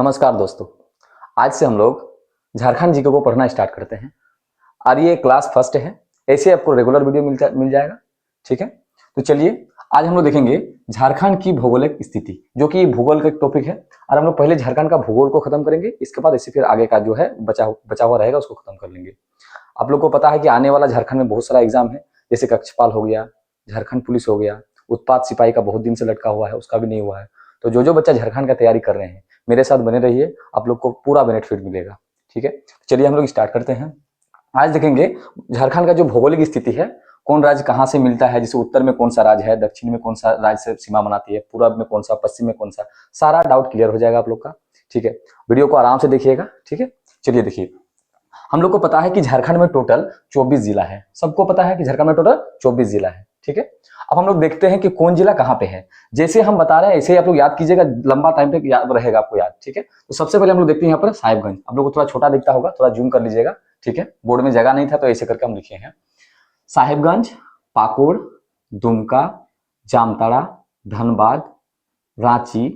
नमस्कार दोस्तों। आज से हम लोग झारखंड जीके को पढ़ना स्टार्ट करते हैं और ये क्लास फर्स्ट है। ऐसे आपको रेगुलर वीडियो मिल जाएगा। ठीक है, तो चलिए आज हम लोग देखेंगे झारखंड की भौगोलिक स्थिति, जो कि भूगोल का एक टॉपिक है। और हम लोग पहले झारखंड का भूगोल को खत्म करेंगे, इसके बाद ऐसे फिर आगे का जो है बचा हुआ रहेगा उसको खत्म कर लेंगे। आप लोग को पता है कि आने वाला झारखंड में बहुत सारा एग्जाम है, जैसे कक्षपाल हो गया, झारखंड पुलिस हो गया, उत्पाद सिपाही का बहुत दिन से लटका हुआ है, उसका भी नहीं हुआ है। तो जो बच्चा झारखंड का तैयारी कर रहे हैं मेरे साथ बने रहिए, आप लोग को पूरा बेनिफिट मिलेगा। ठीक है, चलिए हम लोग स्टार्ट करते हैं। आज देखेंगे झारखंड का जो भौगोलिक स्थिति है, कौन राज्य कहाँ से मिलता है, जैसे उत्तर में कौन सा राज्य है, दक्षिण में कौन सा राज्य से सीमा बनाती है, पूर्व में कौन सा, पश्चिम में कौन सा, सारा डाउट क्लियर हो जाएगा आप लोग का। ठीक है, वीडियो को आराम से देखिएगा। ठीक है, चलिए देखिए, हम लोग को पता है कि झारखंड में टोटल 24 जिला है। सबको पता है कि झारखंड में टोटल 24 जिला है। ठीक है, अब हम लोग देखते हैं कि कौन जिला कहाँ पे है। जैसे हम बता रहे हैं ऐसे ही आप लोग याद कीजिएगा, लंबा टाइम तक याद रहेगा आपको याद। ठीक है, तो सबसे पहले हम लोग देखते हैं यहाँ पर साहिबगंज। आप लोग को थोड़ा छोटा दिखता होगा, थोड़ा जूम कर लीजिएगा। ठीक है, बोर्ड में जगह नहीं था तो ऐसे करके हम लिखे हैं। साहिबगंज, पाकुड़, दुमका, जामताड़ा, धनबाद, रांची,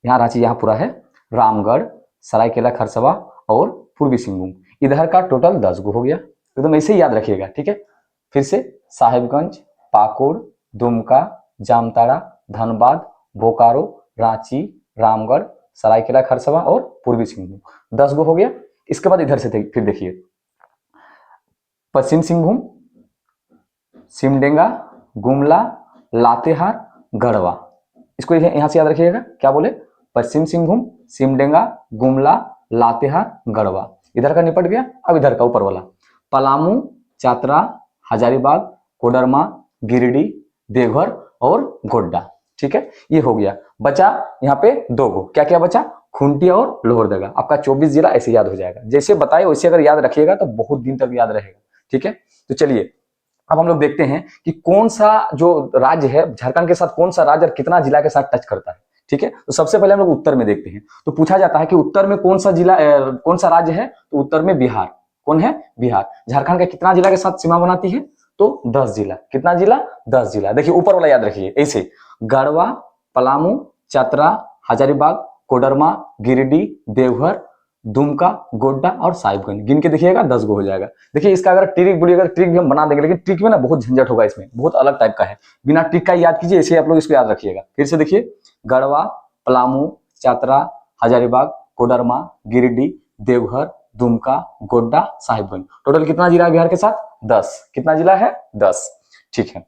यहाँ रांची यहाँ पूरा है, रामगढ़, सरायकेला खरसावां और पूर्वी सिंहभूम। इधर का टोटल 10 गो हो गया। एकदम ऐसे ही याद रखिएगा। ठीक है, फिर से साहिबगंज, पाकुड़, दुमका, जामताड़ा, धनबाद, बोकारो, रांची, रामगढ़, सरायकेला खरसावां और पूर्वी सिंहभूम, 10 गो हो गया। इसके बाद इधर से फिर देखिए, पश्चिम सिंहभूम, सिमडेगा, गुमला, लातेहार, गढ़वा। इसको यहाँ से याद रखिएगा, क्या बोले, पश्चिम सिंहभूम, सिमडेगा, गुमला, लातेहार, गढ़वा। इधर का निपट गया। अब इधर का ऊपर वाला पलामू, चातरा, हजारीबाग, कोडरमा, गिरिडीह, देवघर और गोड्डा। ठीक है, ये हो गया। बचा यहाँ पे 2 गो, क्या क्या बचा, खूंटी और लोहरदगा। आपका 24 जिला ऐसे याद हो जाएगा। जैसे बताए वैसे अगर याद रखिएगा तो बहुत दिन तक याद रहेगा। ठीक है, तो चलिए अब हम लोग देखते हैं कि कौन सा जो राज्य है झारखंड के साथ, कौन सा राज्य और कितना जिला के साथ टच करता है। ठीक है, तो सबसे पहले हम लोग उत्तर में देखते हैं। तो पूछा जाता है कि उत्तर में कौन सा जिला, कौन सा राज्य है, तो उत्तर में बिहार। कौन है, बिहार। झारखंड का कितना जिला के साथ सीमा बनाती है, तो 10 जिला। कितना जिला, 10 जिला। देखिए ऊपर वाला याद रखिए ऐसे, गढ़वा, पलामू, चतरा, हजारीबाग, कोडरमा, गिरिडीह, देवघर, दुमका, गोड्डा और साहिबगंज। गिन के देखिएगा 10 गो हो जाएगा। देखिए इसका अगर ट्रिक बोलिएगा, ट्रिक भी हम बना देंगे, लेकिन ट्रिक में ना बहुत झंझट होगा, इसमें बहुत अलग टाइप का है। बिना ट्रिक का याद कीजिए, ऐसे आप लोग इसको याद रखिएगा। फिर से देखिए, गढ़वा, पलामू, चतरा, हजारीबाग, कोडरमा, गिरिडीह, देवघर, दुमका, गोड्डा, साहिबगंज। टोटल कितना जिला है बिहार के साथ, 10। कितना जिला है, 10। ठीक है,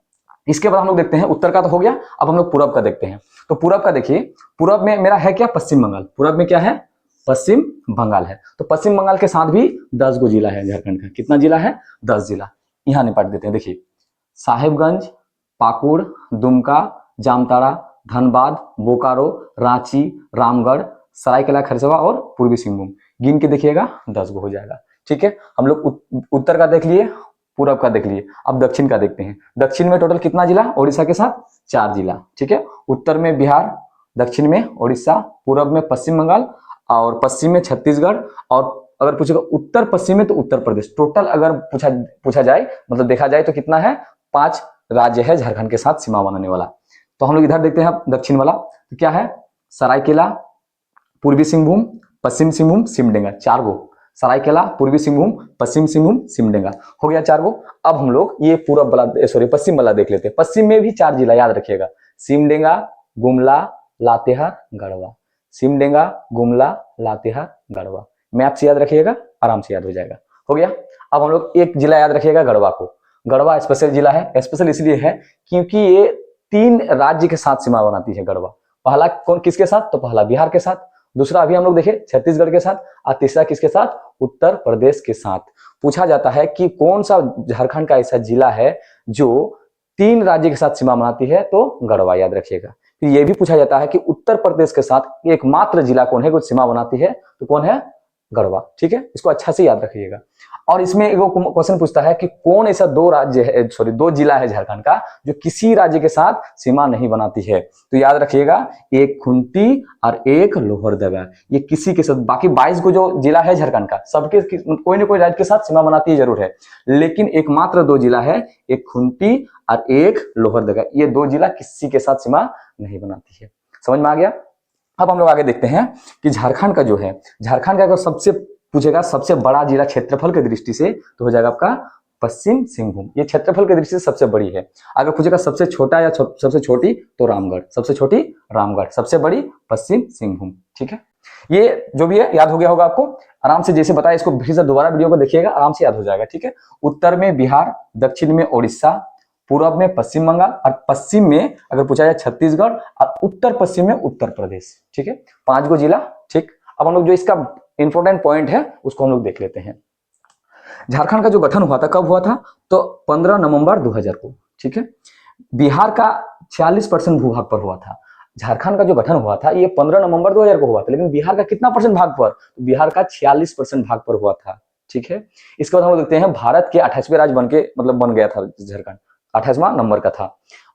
इसके बाद हम लोग देखते हैं, उत्तर का तो हो गया। अब हम लोग पूरब का देखते हैं। तो पूरब का देखिए, पूरब में मेरा है क्या, पश्चिम बंगाल। पूरब में क्या है, पश्चिम बंगाल है। तो पश्चिम बंगाल के साथ भी 10 गो जिला है झारखंड का। कितना जिला है, 10 जिला। यहाँ निपट देते हैं। देखिए साहिबगंज, पाकुड़, दुमका, जामताड़ा, धनबाद, बोकारो, रांची, रामगढ़, सरायकेला खरसावां और पूर्वी सिंहभूम। गिन के देखिएगा 10 गो हो जाएगा। ठीक है, हम लोग उत्तर का देख लिए, पूरब का देख लिए। अब दक्षिण का देखते हैं। दक्षिण में टोटल कितना जिला, ओडिशा के साथ 4 जिला। ठीक है, उत्तर में बिहार, दक्षिण में ओडिशा, पूरब में पश्चिम बंगाल और पश्चिम में छत्तीसगढ़। और अगर पूछेगा उत्तर पश्चिम में तो उत्तर प्रदेश। टोटल अगर पूछा जाए, मतलब देखा जाए तो कितना है, 5 राज्य है झारखंड के साथ सीमा बनाने वाला। तो हम लोग इधर देखते हैं दक्षिण वाला, तो क्या है, सरायकेला, पूर्वी सिंहभूम, पश्चिम सिंहभूम, सिमडेगा। 4 गो, सरायकेला, पूर्वी सिंहभूम, पश्चिम सिंहभूम, सिमडेगा हो गया 4 गो। अब हम लोग ये पूरब वाला, सॉरी पश्चिम वाला देख लेते हैं। पश्चिम में भी 4 जिला याद रखिएगा, सिमडेगा, गुमला, लातेहार, गढ़वा। सिमडेगा, गुमला, लातेहार, गढ़वा। मैप से याद रखिएगा, आराम से याद हो जाएगा। हो गया। अब हम लोग एक जिला याद रखिएगा, गढ़वा को। गढ़वा स्पेशल जिला है। स्पेशल इसलिए है क्योंकि ये 3 राज्य के साथ सीमा बनाती है गढ़वा। पहला कौन किसके साथ, तो पहला बिहार के साथ, दूसरा अभी हम लोग देखे छत्तीसगढ़ के साथ, और तीसरा किसके साथ, उत्तर प्रदेश के साथ। पूछा जाता है कि कौन सा झारखंड का ऐसा जिला है जो 3 राज्य के साथ सीमा बनाती है, तो गढ़वा याद रखिएगा। फिर यह भी पूछा जाता है कि उत्तर प्रदेश के साथ एकमात्र जिला कौन है जो सीमा बनाती है, तो कौन है, गढ़वा। ठीक है, इसको अच्छा से याद रखिएगा। और इसमें एक क्वेश्चन पूछता है कि कौन ऐसा 2 राज्य है, सॉरी 2 जिला है झारखंड का जो किसी राज्य के साथ सीमा नहीं बनाती है, तो याद रखिएगा, एक खूंटी और एक लोहरदगा। ये किसी के साथ, बाकी 22 को जो जिला है झारखंड का, सबके कोई ना कोई राज्य के साथ सीमा बनाती है जरूर है, लेकिन एकमात्र 2 जिला है, एक खूंटी और एक लोहरदगा। ये 2 जिला किसी के साथ सीमा नहीं बनाती है। समझ में आ गया। अब हम लोग आगे देखते हैं कि झारखंड का जो है, झारखंड का अगर सबसे पूछेगा सबसे बड़ा जिला क्षेत्रफल की दृष्टि से तो हो जाएगा आपका पश्चिम सिंहभूम। ये क्षेत्रफल की दृष्टि से सबसे बड़ी है। अगर पूछेगा सबसे छोटा या सबसे छोटी तो रामगढ़, सबसे छोटी रामगढ़, सबसे बड़ी पश्चिम सिंहभूम। ठीक है, ये जो भी है याद हो गया होगा आपको। आराम से जैसे बताया इसको फिर से दोबारा वीडियो को देखिएगा, आराम से याद हो जाएगा। ठीक है, उत्तर में बिहार, दक्षिण में उड़ीसा, पूर्व में पश्चिम बंगाल और पश्चिम में अगर पूछा जाए छत्तीसगढ़ और उत्तर पश्चिम में उत्तर प्रदेश। ठीक है, 5 गो जिला। ठीक, अब हम लोग जो इसका इंपॉर्टेंट पॉइंट है उसको हम लोग देख लेते हैं। झारखंड का जो गठन हुआ था कब हुआ था, तो 15 नवंबर 2000 को। ठीक है, बिहार का 46% भूभाग पर हुआ था। झारखंड का जो गठन हुआ था ये 15 नवंबर 2000 को हुआ था, लेकिन बिहार का कितना परसेंट भाग पर, तो बिहार का 46% भाग पर हुआ था। ठीक है, इसके बाद हम लोग देखते हैं भारत के 28वें राज्य बन के मतलब बन गया था झारखंड, 28वां नंबर का था।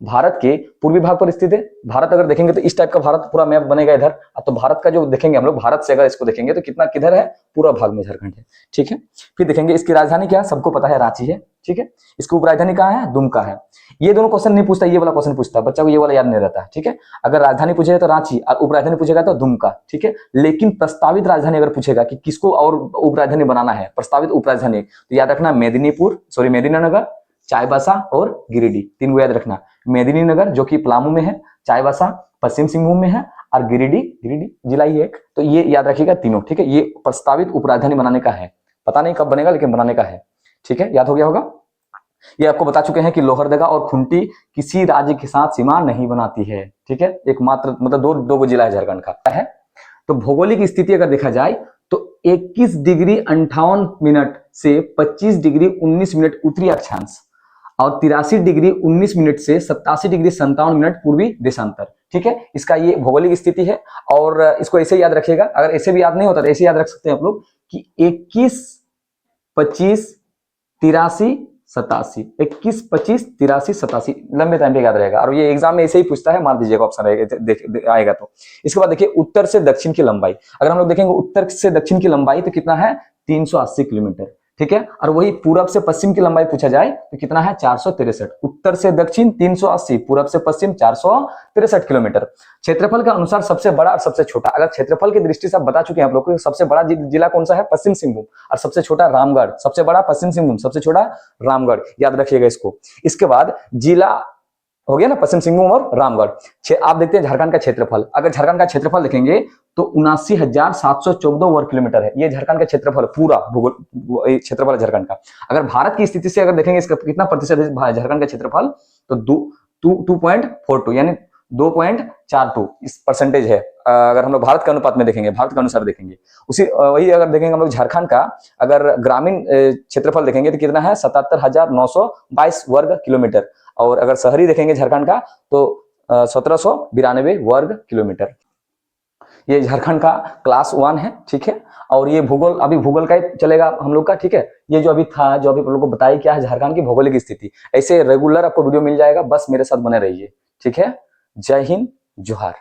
भारत के पूर्वी भाग पर स्थित है। भारत अगर देखेंगे तो इस टाइप का भारत पूरा मैप बनेगा इधर। अब तो भारत का जो देखेंगे हम लोग, भारत से अगर इसको देखेंगे तो कितना किधर है, पूरा भाग में झारखंड है। ठीक है, फिर देखेंगे इसकी राजधानी क्या है, सबको पता है रांची है। ठीक है, इसकी उपराजधानी कहाँ है, दुमका है। ये दोनों क्वेश्चन नहीं पूछता, ये वाला क्वेश्चन पूछता, बच्चा को ये वाला याद नहीं रहता है। ठीक है, अगर राजधानी पूछेगा तो रांची और उपराजधानी पूछेगा तो दुमका। ठीक है, लेकिन प्रस्तावित राजधानी अगर पूछेगा कि किसको और उपराजधानी बनाना है, प्रस्तावित उपराजधानी, तो याद रखना मेदिनीनगर, चाईबासा और गिरिडीह, 3 को याद रखना। मेदिनीनगर जो कि पलामू में है, चाईबासा पश्चिम सिंहभूम में है और गिरिडीह जिला ही एक, तो ये याद रखिएगा तीनों। ठीक है, ये प्रस्तावित उपराजधानी बनाने का है, पता नहीं कब बनेगा लेकिन बनाने का है। ठीक है, याद हो गया होगा। ये आपको बता चुके हैं कि लोहरदगा और खुंटी किसी राज्य के साथ सीमा नहीं बनाती है। ठीक है, एकमात्र मतलब दो जिला है झारखंड का है। तो भौगोलिक स्थिति अगर देखा जाए तो 21 डिग्री 58 मिनट से 25 डिग्री 19 मिनट उत्तरी अक्षांश और 83 डिग्री 19 मिनट से 87 डिग्री 57 मिनट पूर्वी देशांतर। ठीक है, इसका ये भौगोलिक स्थिति है। और इसको ऐसे याद रखिएगा, अगर ऐसे भी याद नहीं होता तो ऐसे याद रख सकते हैं आप लोग कि 21 25 83 87, 21 25 83 87 लंबे टाइम पे याद रहेगा। और ये एग्जाम में ऐसे ही पूछता है, मार दीजिएगा ऑप्शन आएगा तो। इसके बाद देखिए उत्तर से दक्षिण की लंबाई, अगर हम लोग देखेंगे उत्तर से दक्षिण की लंबाई तो कितना है, 380 किलोमीटर। ठीक है, और वही पूरब से पश्चिम की लंबाई पूछा जाए तो कितना है, 463। उत्तर से दक्षिण 380, पूरब से पश्चिम 463 किलोमीटर। क्षेत्रफल के अनुसार सबसे बड़ा और सबसे छोटा, अगर क्षेत्रफल की दृष्टि से आप बता चुके हैं आप लोग को, सबसे बड़ा जिला कौन सा है, पश्चिम सिंहभूम, और सबसे छोटा रामगढ़। सबसे बड़ा पश्चिम सिंहभूम, सबसे छोटा रामगढ़, याद रखिएगा इसको। इसके बाद जिला हो गया ना पश्चिम सिंहभूम और रामगढ़। आप देखते हैं झारखंड का क्षेत्रफल, अगर झारखंड का क्षेत्रफल देखेंगे तो 79,714 वर्ग किलोमीटर है। ये झारखंड का क्षेत्रफल पूरा भूगोल क्षेत्रफल है झारखंड का। अगर भारत की स्थिति से अगर देखेंगे इसका कितना प्रतिशत है झारखंड का क्षेत्रफल, तो 2.42 यानी 2.42 इस परसेंटेज है। अगर हम लोग भारत के अनुपात में देखेंगे, भारत के अनुसार देखेंगे, उसी वही अगर देखेंगे हम लोग झारखंड का अगर ग्रामीण क्षेत्रफल देखेंगे तो कितना है, 77,922 वर्ग किलोमीटर। और अगर शहरी देखेंगे झारखंड का तो 1792 वर्ग किलोमीटर। ये झारखंड का क्लास 1 है। ठीक है, और ये भूगोल, अभी भूगोल का ही चलेगा हम लोग का। ठीक है, ये जो अभी था, जो अभी हम लोग को बताया क्या है झारखंड की भौगोलिक स्थिति, ऐसे रेगुलर आपको वीडियो मिल जाएगा, बस मेरे साथ बने रहिए। ठीक है, जय हिंद, जोहार।